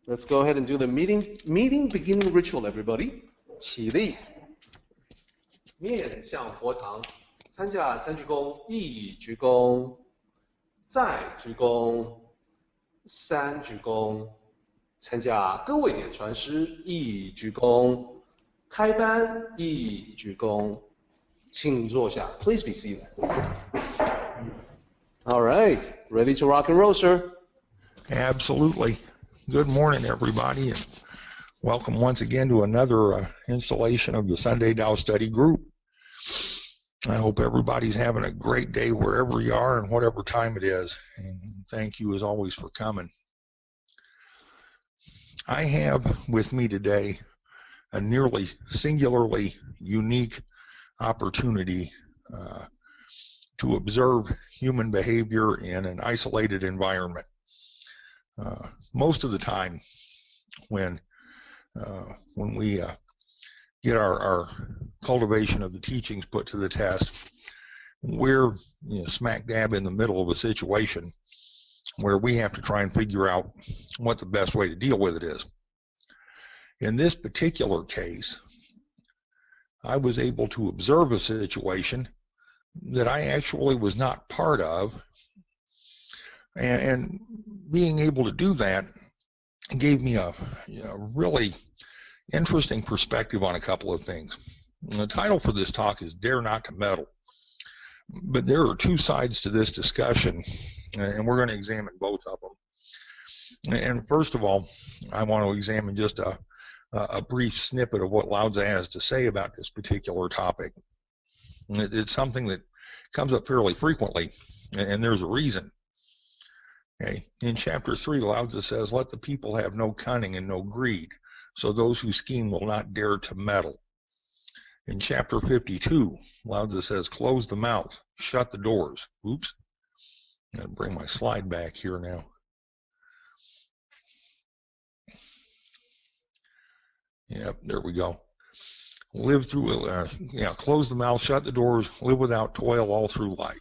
Let's go ahead and do the meeting beginning ritual, everybody. 起立，面向佛堂，参加三鞠躬，一鞠躬，再鞠躬，三鞠躬，参加各位点传师，一鞠躬，开班，一鞠躬，请坐下。Please be seated. All right, ready to rock and roll, sir? Absolutely. Good morning, everybody, and welcome once again to another installation of the Sunday Tao Study Group. I hope everybody's having a great day wherever you are and whatever time it is, and thank you as always for coming. I have with me today a nearly singularly unique opportunity to observe human behavior in an isolated environment. Most of the time when we get our cultivation of the teachings put to the test, we're smack dab in the middle of a situation where we have to try and figure out what the best way to deal with it is. In this particular case, I was able to observe a situation that I actually was not part of, and being able to do that gave me a really interesting perspective on a couple of things. And the title for this talk is Dare Not to Meddle, but there are two sides to this discussion, and we're going to examine both of them. And first of all, I want to examine just a brief snippet of what Lao Tzu has to say about this particular topic. It's something that comes up fairly frequently, and there's a reason. Okay. In chapter 3, Lao Tzu says, "Let the people have no cunning and no greed, so those who scheme will not dare to meddle." In chapter 52, Lao Tzu says, "Close the mouth, shut the doors." Oops. I'm going to bring my slide back here now. Yep, there we go. Live through, close the mouth, shut the doors, live without toil all through life.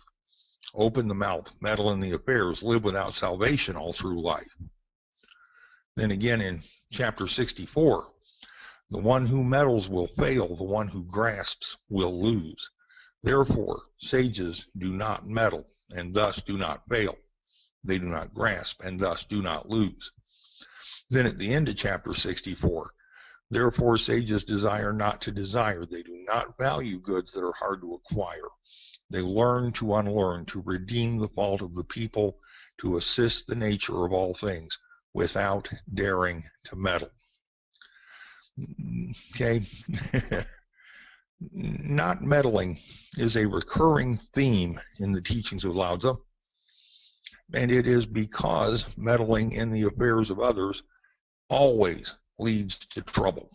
Open the mouth, meddle in the affairs, live without salvation all through life. Then again in chapter 64, the one who meddles will fail, the one who grasps will lose. Therefore, sages do not meddle, and thus do not fail. They do not grasp, and thus do not lose. Then at the end of chapter 64, therefore, sages desire not to desire. They do not value goods that are hard to acquire. They learn to unlearn, to redeem the fault of the people, to assist the nature of all things, without daring to meddle. Okay? Not meddling is a recurring theme in the teachings of Lao Tzu, and it is because meddling in the affairs of others always leads to trouble.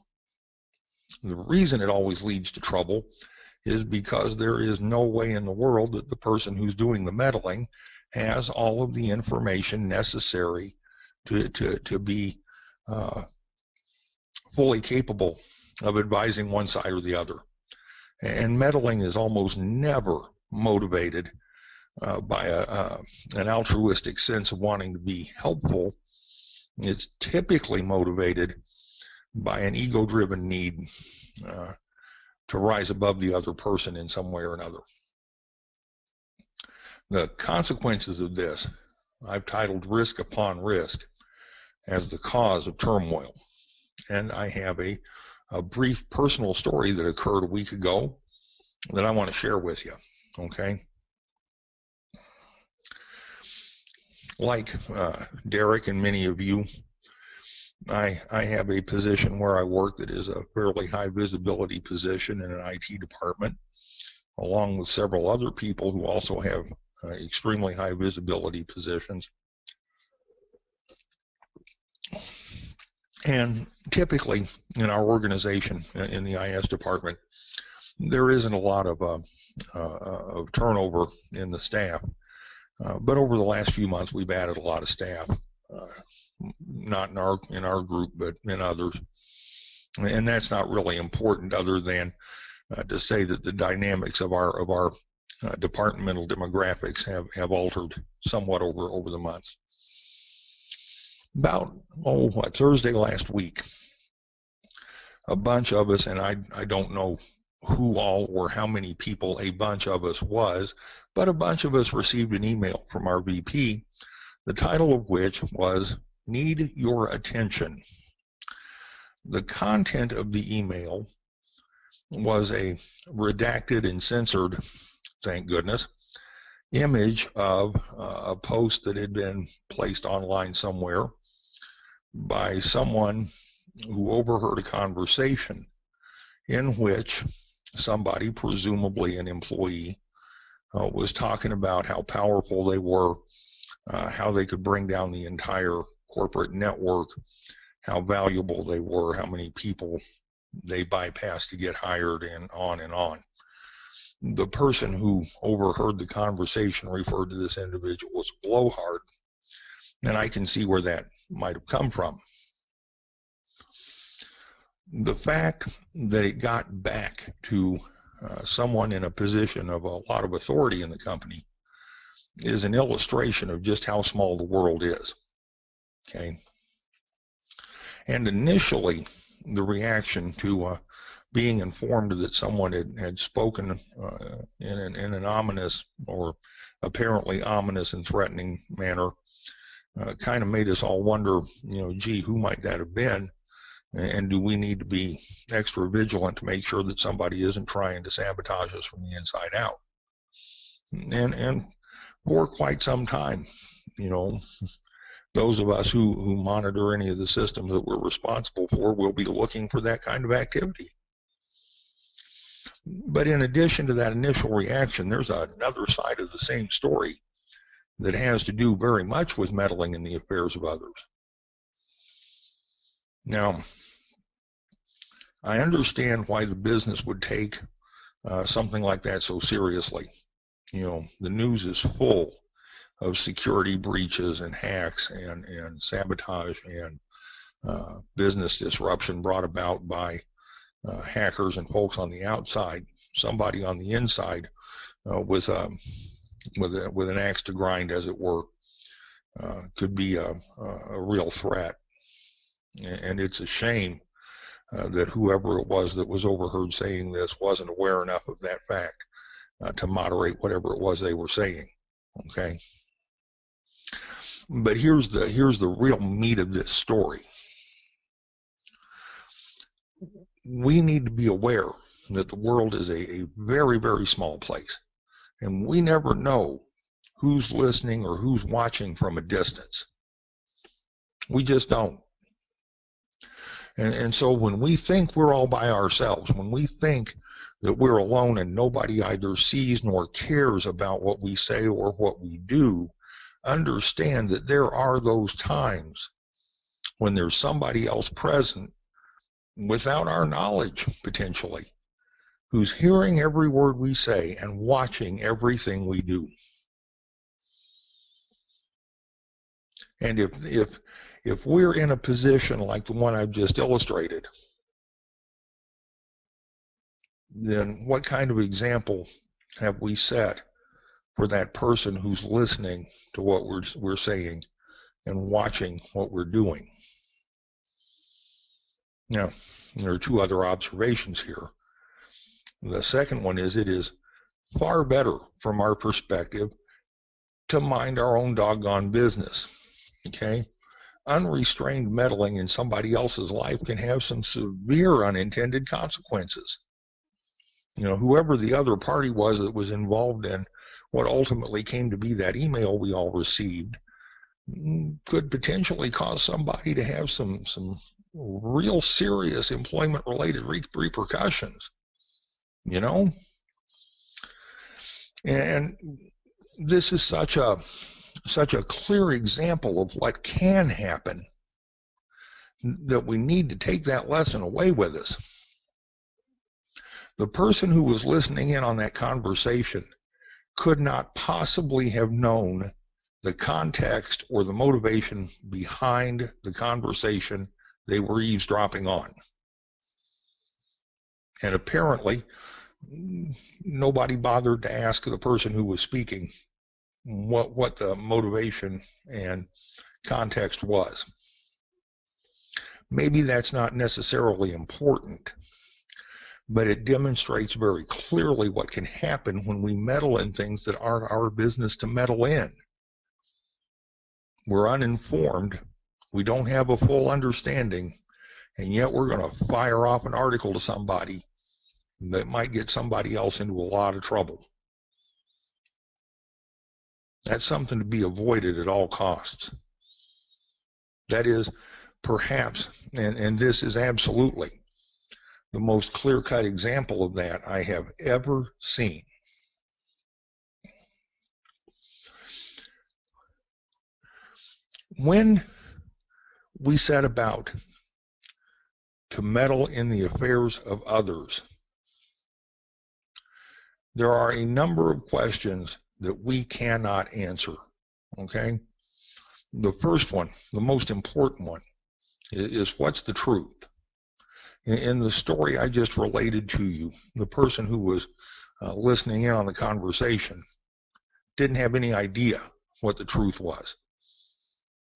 The reason it always leads to trouble is because there is no way in the world that the person who's doing the meddling has all of the information necessary to be fully capable of advising one side or the other. And meddling is almost never motivated by an altruistic sense of wanting to be helpful. It's typically motivated by an ego-driven need to rise above the other person in some way or another. The consequences of this, I've titled Risk Upon Risk, as the cause of turmoil. And I have a brief personal story that occurred a week ago that I want to share with you. Okay? Like Derek and many of you, I have a position where I work that is a fairly high visibility position in an IT department, along with several other people who also have extremely high visibility positions. And typically in our organization, in the IS department, there isn't a lot of turnover in the staff. But over the last few months, we've added a lot of staff. Not in our group, but in others, and that's not really important, other than to say that the dynamics of our departmental demographics have altered somewhat over the months. About, Thursday last week, a bunch of us, and I don't know who all or how many people a bunch of us was, but a bunch of us received an email from our VP, the title of which was "Need Your Attention." The content of the email was a redacted and censored, thank goodness, image of a post that had been placed online somewhere by someone who overheard a conversation in which somebody, presumably an employee, was talking about how powerful they were, how they could bring down the entire corporate network, how valuable they were, how many people they bypassed to get hired, and on and on. The person who overheard the conversation referred to this individual as a blowhard, and I can see where that might have come from. The fact that it got back to someone in a position of a lot of authority in the company is an illustration of just how small the world is. Okay. And initially, the reaction to being informed that someone had spoken in an ominous or apparently ominous and threatening manner kind of made us all wonder, gee, who might that have been? And do we need to be extra vigilant to make sure that somebody isn't trying to sabotage us from the inside out? And for quite some time, those of us who monitor any of the systems that we're responsible for will be looking for that kind of activity. But in addition to that initial reaction, there's another side of the same story that has to do very much with meddling in the affairs of others. Now, I understand why the business would take something like that so seriously. The news is full of security breaches and hacks and sabotage and business disruption brought about by hackers and folks on the outside. Somebody on the inside with an axe to grind, as it were, could be a real threat. And it's a shame that whoever it was that was overheard saying this wasn't aware enough of that fact to moderate whatever it was they were saying. Okay. But here's the real meat of this story. We need to be aware that the world is a very, very small place, and we never know who's listening or who's watching from a distance. We just don't. And so when we think we're all by ourselves, when we think that we're alone and nobody either sees nor cares about what we say or what we do, understand that there are those times when there's somebody else present without our knowledge, potentially, who's hearing every word we say and watching everything we do. And if we're in a position like the one I've just illustrated, then what kind of example have we set for that person who's listening to what we're saying and watching what we're doing? Now, there are two other observations here. The second one is it is far better from our perspective to mind our own doggone business. Okay? Unrestrained meddling in somebody else's life can have some severe unintended consequences. Whoever the other party was that was involved in what ultimately came to be that email we all received could potentially cause somebody to have some real serious employment-related repercussions. And this is such a clear example of what can happen that we need to take that lesson away with us. The person who was listening in on that conversation could not possibly have known the context or the motivation behind the conversation they were eavesdropping on. And apparently, nobody bothered to ask the person who was speaking what the motivation and context was. Maybe that's not necessarily important, but it demonstrates very clearly what can happen when we meddle in things that aren't our business to meddle in. We're uninformed, we don't have a full understanding, and yet we're going to fire off an article to somebody that might get somebody else into a lot of trouble. That's something to be avoided at all costs. That is perhaps, and this is absolutely the most clear-cut example of that I have ever seen. When we set about to meddle in the affairs of others, there are a number of questions that we cannot answer, okay? The first one, the most important one, is what's the truth? In the story I just related to you, the person who was listening in on the conversation didn't have any idea what the truth was.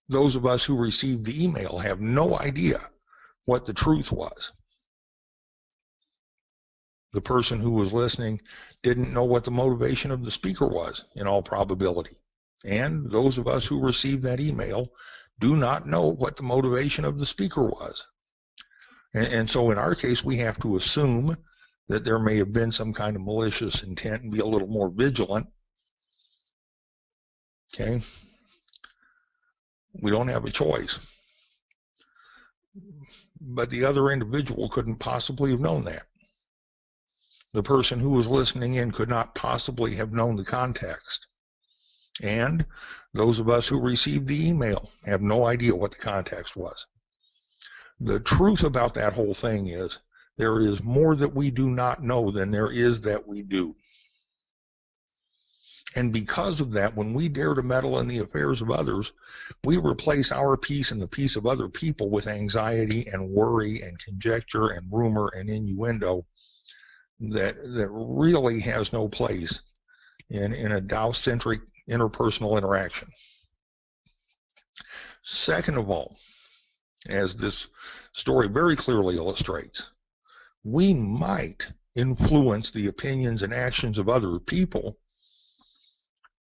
Those of us who received the email have no idea what the truth was. The person who was listening didn't know what the motivation of the speaker was, in all probability. And those of us who received that email do not know what the motivation of the speaker was. And so in our case, we have to assume that there may have been some kind of malicious intent and be a little more vigilant. Okay? We don't have a choice. But the other individual couldn't possibly have known that. The person who was listening in could not possibly have known the context. And those of us who received the email have no idea what the context was. The truth about that whole thing is there is more that we do not know than there is that we do. And because of that, when we dare to meddle in the affairs of others, we replace our peace and the peace of other people with anxiety and worry and conjecture and rumor and innuendo that really has no place in a Tao-centric interpersonal interaction. Second of all, as this story very clearly illustrates, we might influence the opinions and actions of other people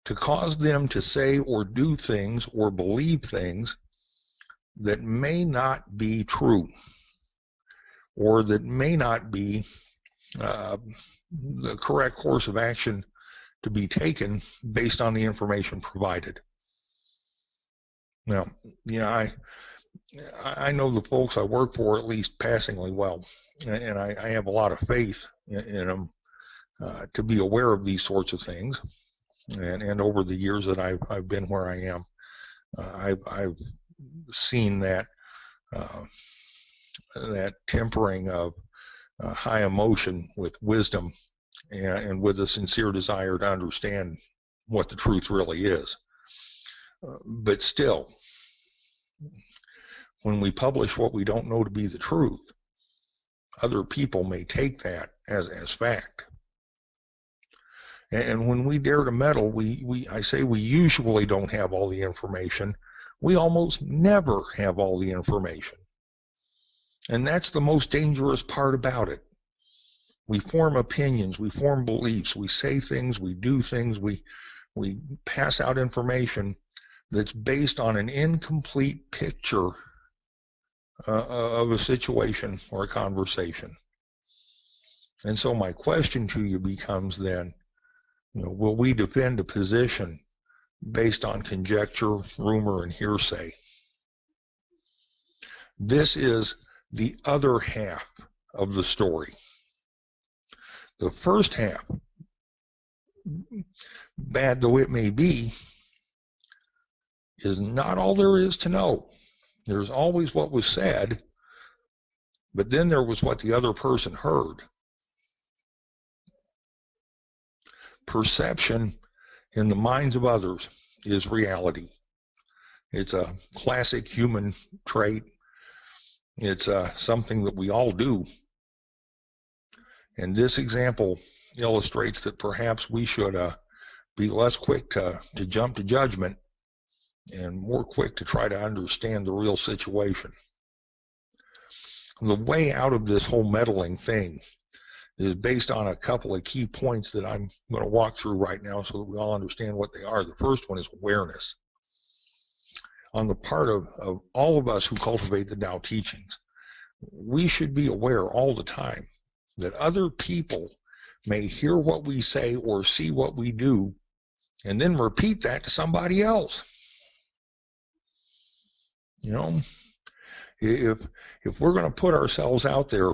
to cause them to say or do things or believe things that may not be true, or that may not be the correct course of action to be taken based on the information provided. Now, I know the folks I work for at least passingly well, and I have a lot of faith in them to be aware of these sorts of things. And over the years that I've been where I am, I've seen that that tempering of high emotion with wisdom and with a sincere desire to understand what the truth really is. But still, when we publish what we don't know to be the truth, other people may take that as fact. And when we dare to meddle, I say we usually don't have all the information. We almost never have all the information. And that's the most dangerous part about it. We form opinions, we form beliefs, we say things, we do things, we pass out information that's based on an incomplete picture of a situation or a conversation. And so my question to you becomes then, will we defend a position based on conjecture, rumor, and hearsay? This is the other half of the story. The first half, bad though it may be, is not all there is to know. There's always what was said, but then there was what the other person heard. Perception in the minds of others is reality. It's a classic human trait. It's something that we all do. And this example illustrates that perhaps we should be less quick to jump to judgment and more quick to try to understand the real situation. The way out of this whole meddling thing is based on a couple of key points that I'm going to walk through right now so that we all understand what they are. The first one is awareness. On the part of all of us who cultivate the Tao teachings, we should be aware all the time that other people may hear what we say or see what we do and then repeat that to somebody else. You know, if we're going to put ourselves out there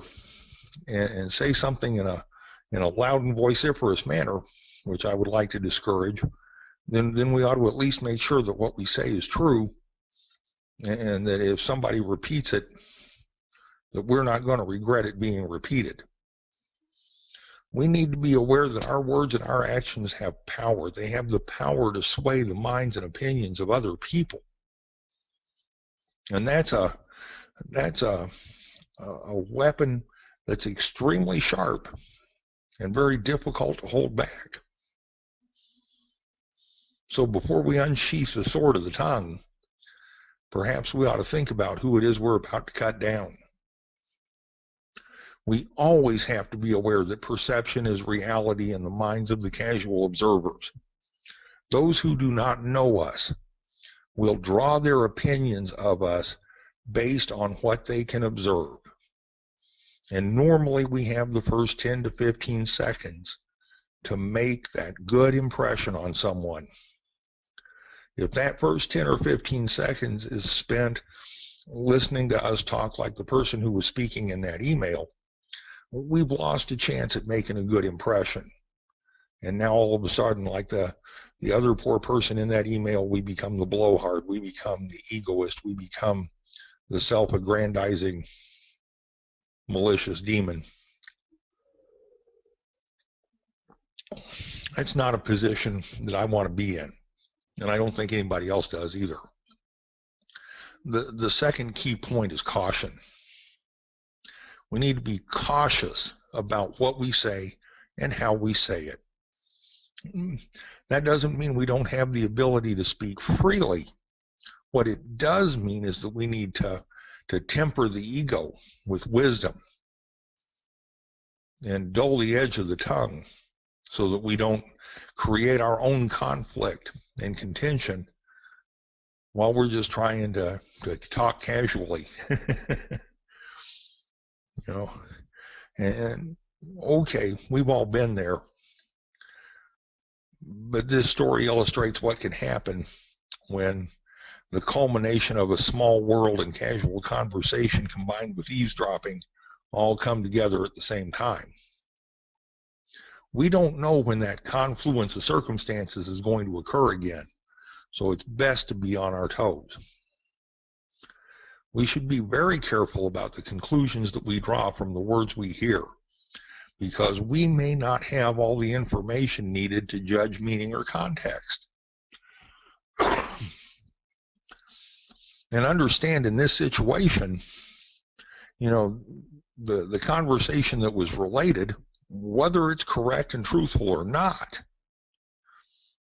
and say something in a loud and vociferous manner, which I would like to discourage, then we ought to at least make sure that what we say is true, and that if somebody repeats it, that we're not going to regret it being repeated. We need to be aware that our words and our actions have power. They have the power to sway the minds and opinions of other people. And that's a weapon that's extremely sharp and very difficult to hold back. So before we unsheath the sword of the tongue, perhaps we ought to think about who it is we're about to cut down. We always have to be aware that perception is reality in the minds of the casual observers. Those who do not know us will draw their opinions of us based on what they can observe. And normally we have the first 10 to 15 seconds to make that good impression on someone. If that first 10 or 15 seconds is spent listening to us talk like the person who was speaking in that email, we've lost a chance at making a good impression. And now all of a sudden, like the other poor person in that email, we become the blowhard, we become the egoist, we become the self-aggrandizing, malicious demon. That's not a position that I want to be in, and I don't think anybody else does either. The second key point is caution. We need to be cautious about what we say and how we say it. That doesn't mean we don't have the ability to speak freely. What it does mean is that we need to temper the ego with wisdom and dull the edge of the tongue so that we don't create our own conflict and contention while we're just trying to talk casually. You know, and okay, we've all been there, but this story illustrates what can happen when the culmination of a small world and casual conversation combined with eavesdropping all come together at the same time. We don't know when that confluence of circumstances is going to occur again, so it's best to be on our toes. We should be very careful about the conclusions that we draw from the words we hear, because we may not have all the information needed to judge meaning or context. And understand, in this situation, you know, the conversation that was related, whether it's correct and truthful or not,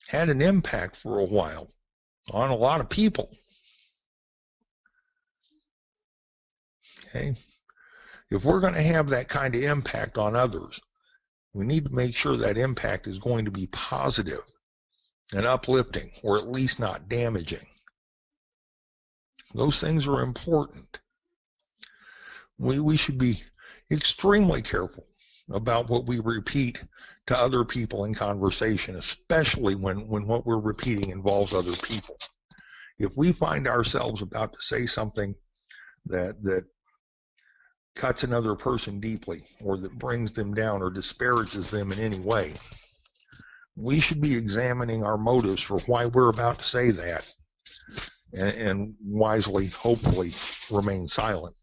had an impact for a while on a lot of people. Okay? If we're going to have that kind of impact on others, we need to make sure that impact is going to be positive and uplifting, or at least not damaging. Those things are important. We should be extremely careful about what we repeat to other people in conversation, especially when what we're repeating involves other people. If we find ourselves about to say something that cuts another person deeply, or that brings them down or disparages them in any way, we should be examining our motives for why we're about to say that, and wisely, hopefully, remain silent.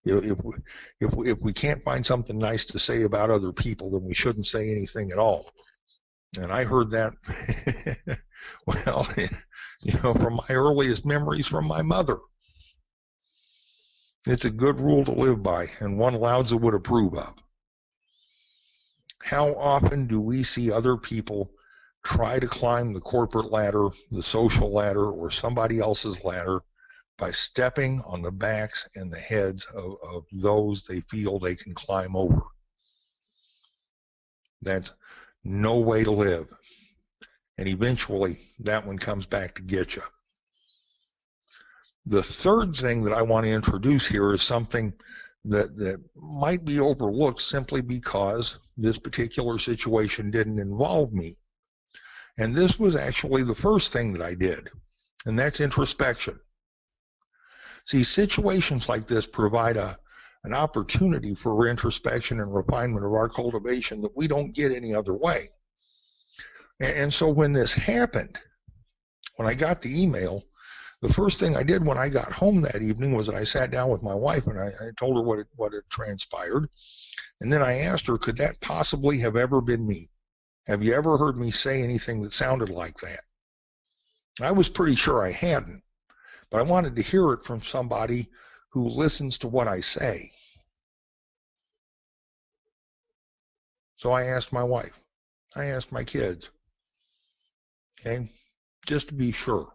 If we can't find something nice to say about other people, then we shouldn't say anything at all. And I heard that, well, you know, from my earliest memories from my mother. It's a good rule to live by, and one Lao-Tzu would approve of. How often do we see other people try to climb the corporate ladder, the social ladder, or somebody else's ladder by stepping on the backs and the heads of those they feel they can climb over. That's no way to live. And eventually, that one comes back to get you. The third thing that I want to introduce here is something that might be overlooked simply because this particular situation didn't involve me. And this was actually the first thing that I did, and that's introspection. See, situations like this provide an opportunity for introspection and refinement of our cultivation that we don't get any other way. And so when this happened, when I got the email, the first thing I did when I got home that evening was that I sat down with my wife and I told her what had transpired. And then I asked her, could that possibly have ever been me? Have you ever heard me say anything that sounded like that? I was pretty sure I hadn't, but I wanted to hear it from somebody who listens to what I say. So I asked my wife. I asked my kids. Okay, just to be sure.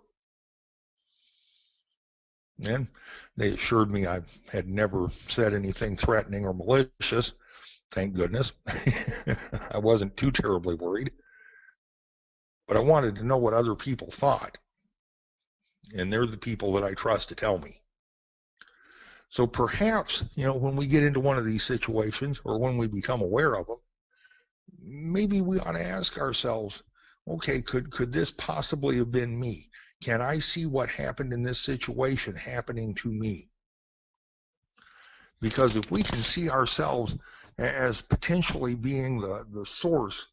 And they assured me I had never said anything threatening or malicious. Thank goodness. I wasn't too terribly worried. But I wanted to know what other people thought. And they're the people that I trust to tell me. So perhaps, when we get into one of these situations or when we become aware of them, maybe we ought to ask ourselves, okay, could this possibly have been me? Can I see what happened in this situation happening to me? Because if we can see ourselves as potentially being the source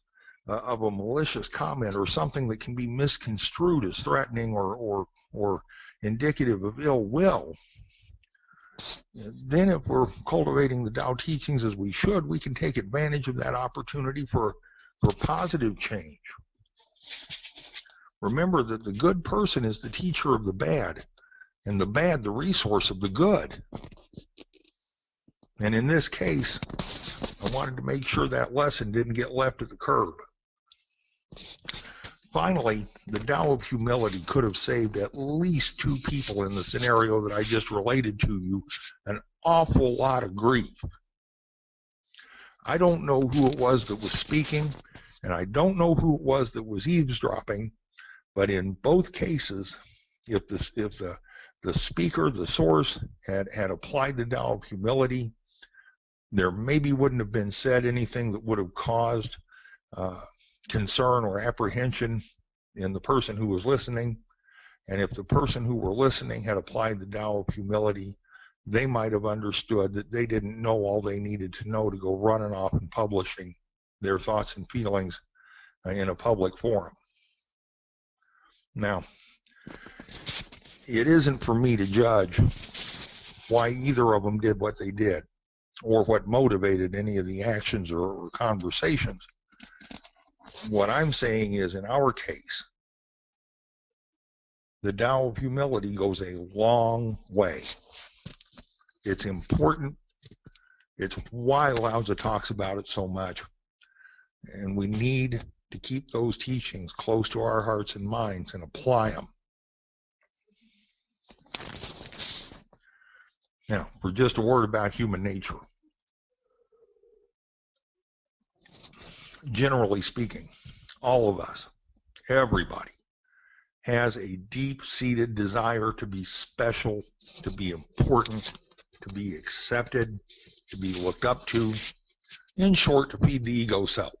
of a malicious comment or something that can be misconstrued as threatening or indicative of ill will, then if we're cultivating the Tao teachings as we should, we can take advantage of that opportunity for positive change. Remember that the good person is the teacher of the bad, and the bad the resource of the good. And in this case, I wanted to make sure that lesson didn't get left at the curb. Finally, the Tao of humility could have saved at least 2 people in the scenario that I just related to you an awful lot of grief. I don't know who it was that was speaking, and I don't know who it was that was eavesdropping, but in both cases, if the speaker, the source, had applied the Tao of humility, there maybe wouldn't have been said anything that would have caused concern or apprehension in the person who was listening. And if the person who were listening had applied the Tao of humility, they might have understood that they didn't know all they needed to know to go running off and publishing their thoughts and feelings in a public forum. Now, it isn't for me to judge why either of them did what they did or what motivated any of the actions or conversations. What I'm saying is, in our case, the Tao of humility goes a long way. It's important. It's why Lao Tzu talks about it so much. And we need to keep those teachings close to our hearts and minds and apply them. Now, for just a word about human nature. Generally speaking, all of us, everybody, has a deep-seated desire to be special, to be important, to be accepted, to be looked up to, in short, to feed the ego self.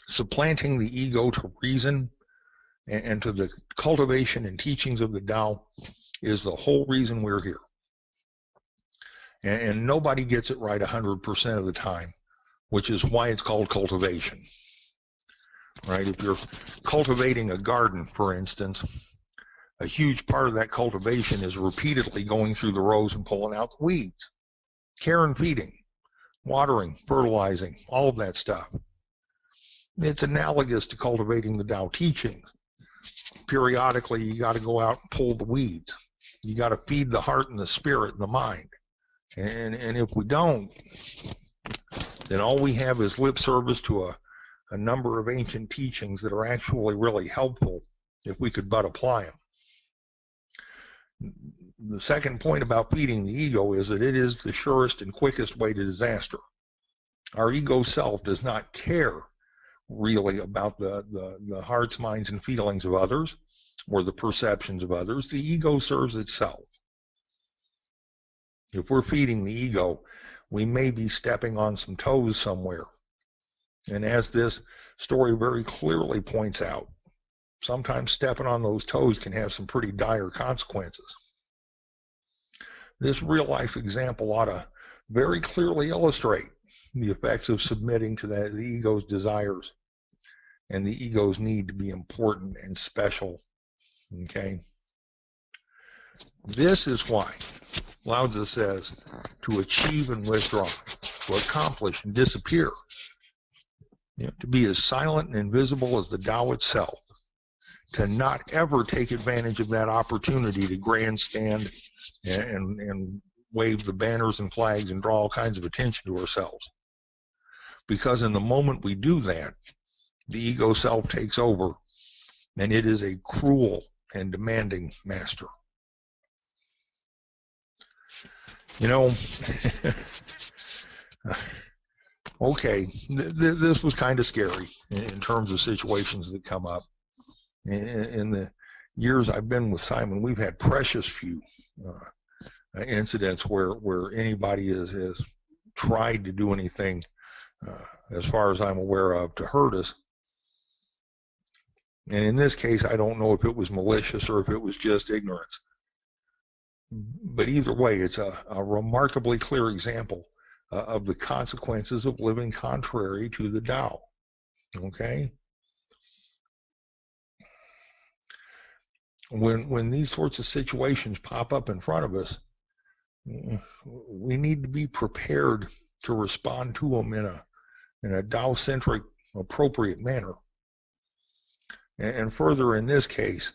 Supplanting the ego to reason and to the cultivation and teachings of the Tao is the whole reason we're here. And nobody gets it right 100% of the time, which is why it's called cultivation. Right? If you're cultivating a garden, for instance, a huge part of that cultivation is repeatedly going through the rows and pulling out the weeds. Care and feeding, watering, fertilizing, all of that stuff. It's analogous to cultivating the Tao teachings. Periodically, you got to go out and pull the weeds. You got to feed the heart and the spirit and the mind. And if we don't, then all we have is lip service to a number of ancient teachings that are actually really helpful if we could but apply them. The second point about feeding the ego is that it is the surest and quickest way to disaster. Our ego self does not care really about the hearts, minds, and feelings of others or the perceptions of others. The ego serves itself. If we're feeding the ego, we may be stepping on some toes somewhere. And as this story very clearly points out, sometimes stepping on those toes can have some pretty dire consequences. This real-life example ought to very clearly illustrate the effects of submitting to the ego's desires and the ego's need to be important and special. Okay? This is why Lao Tzu says to achieve and withdraw, to accomplish and disappear, to be as silent and invisible as the Tao itself, to not ever take advantage of that opportunity to grandstand and wave the banners and flags and draw all kinds of attention to ourselves. Because in the moment we do that, the ego self takes over, and it is a cruel and demanding master. Okay, this was kind of scary in terms of situations that come up. In the years I've been with Simon, we've had precious few incidents where anybody has tried to do anything, as far as I'm aware of, to hurt us. And in this case, I don't know if it was malicious or if it was just ignorance. But either way, it's a remarkably clear example of the consequences of living contrary to the Tao. Okay? When these sorts of situations pop up in front of us, we need to be prepared to respond to them in a Tao-centric, appropriate manner. And further, in this case,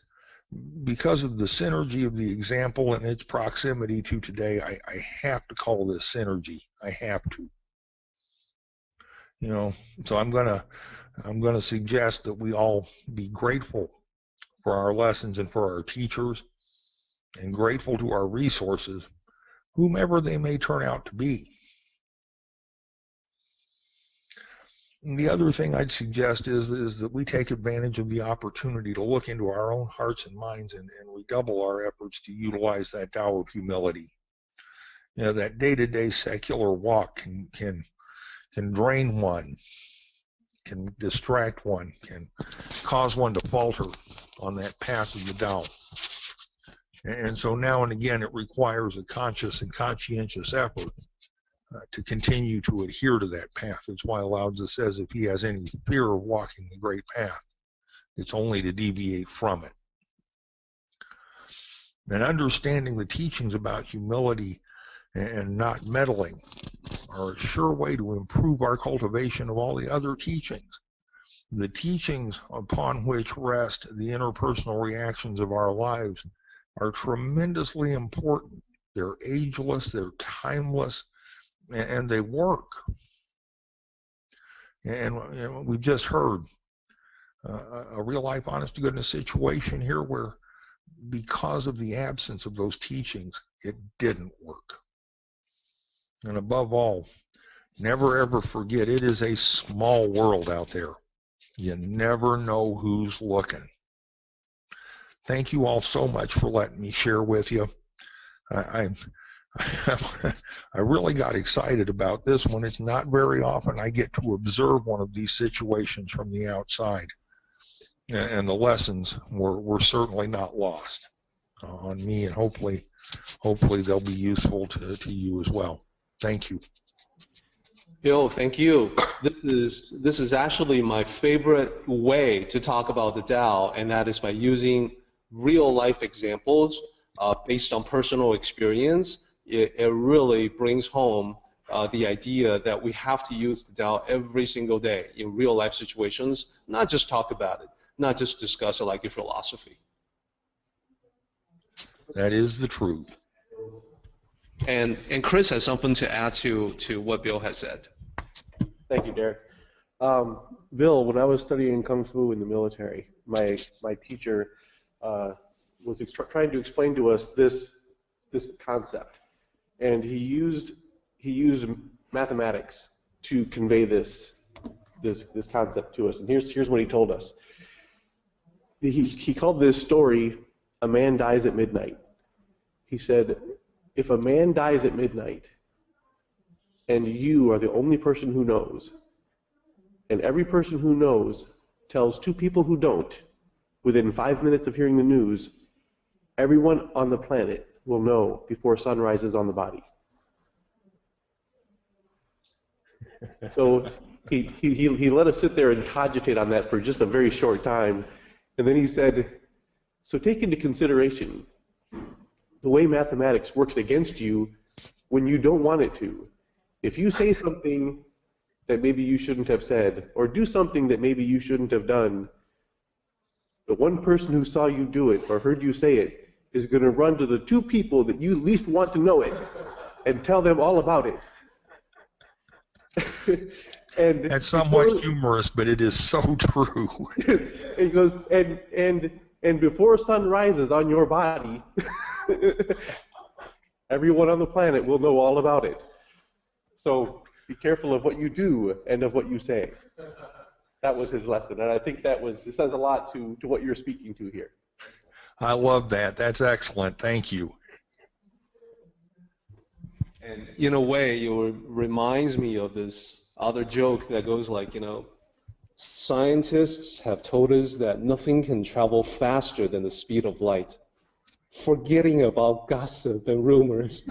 because of the synergy of the example and its proximity to today, I have to call this synergy. I have to. So I'm gonna suggest that we all be grateful for our lessons and for our teachers, and grateful to our resources, whomever they may turn out to be. And the other thing I'd suggest is that we take advantage of the opportunity to look into our own hearts and minds and redouble our efforts to utilize that Tao of humility. That day-to-day secular walk can drain one, can distract one, can cause one to falter on that path of the Tao. And so now and again it requires a conscious and conscientious effort to continue to adhere to that path. That's why Lao Tzu says if he has any fear of walking the great path, it's only to deviate from it. And understanding the teachings about humility and not meddling are a sure way to improve our cultivation of all the other teachings. The teachings upon which rest the interpersonal reactions of our lives are tremendously important. They're ageless, they're timeless, and they work. And we've just heard a real life, honest to goodness situation here where, because of the absence of those teachings, it didn't work. And above all, never ever forget, it is a small world out there. You never know who's looking. Thank you all so much for letting me share with you. I really got excited about this one. It's not very often I get to observe one of these situations from the outside. And the lessons were certainly not lost on me, and hopefully they'll be useful to you as well. Thank you. Bill, thank you. This is actually my favorite way to talk about the Tao, and that is by using real life examples based on personal experience. It really brings home the idea that we have to use the Tao every single day in real life situations, not just talk about it, not just discuss it like a philosophy. That is the truth. And Chris has something to add to what Bill has said. Thank you, Derek. Bill, when I was studying Kung Fu in the military, my teacher was trying to explain to us this concept, and he used mathematics to convey this concept to us. And here's what he told us. He called this story "A Man Dies at Midnight." He said, if a man dies at midnight, and you are the only person who knows, and every person who knows tells two people who don't, within 5 minutes of hearing the news, everyone on the planet will know before sun rises on the body. So he let us sit there and cogitate on that for just a very short time, and then he said, so take into consideration the way mathematics works against you when you don't want it to. If you say something that maybe you shouldn't have said, or do something that maybe you shouldn't have done, the one person who saw you do it or heard you say it is going to run to the two people that you least want to know it and tell them all about it. And that's somewhat humorous, but it is so true. He goes, and before sun rises on your body, everyone on the planet will know all about it. So be careful of what you do and of what you say. That was his lesson, and I think it says a lot to what you're speaking to here. I love that. That's excellent. Thank you. And in a way, it reminds me of this other joke that goes like, scientists have told us that nothing can travel faster than the speed of light, forgetting about gossip and rumors.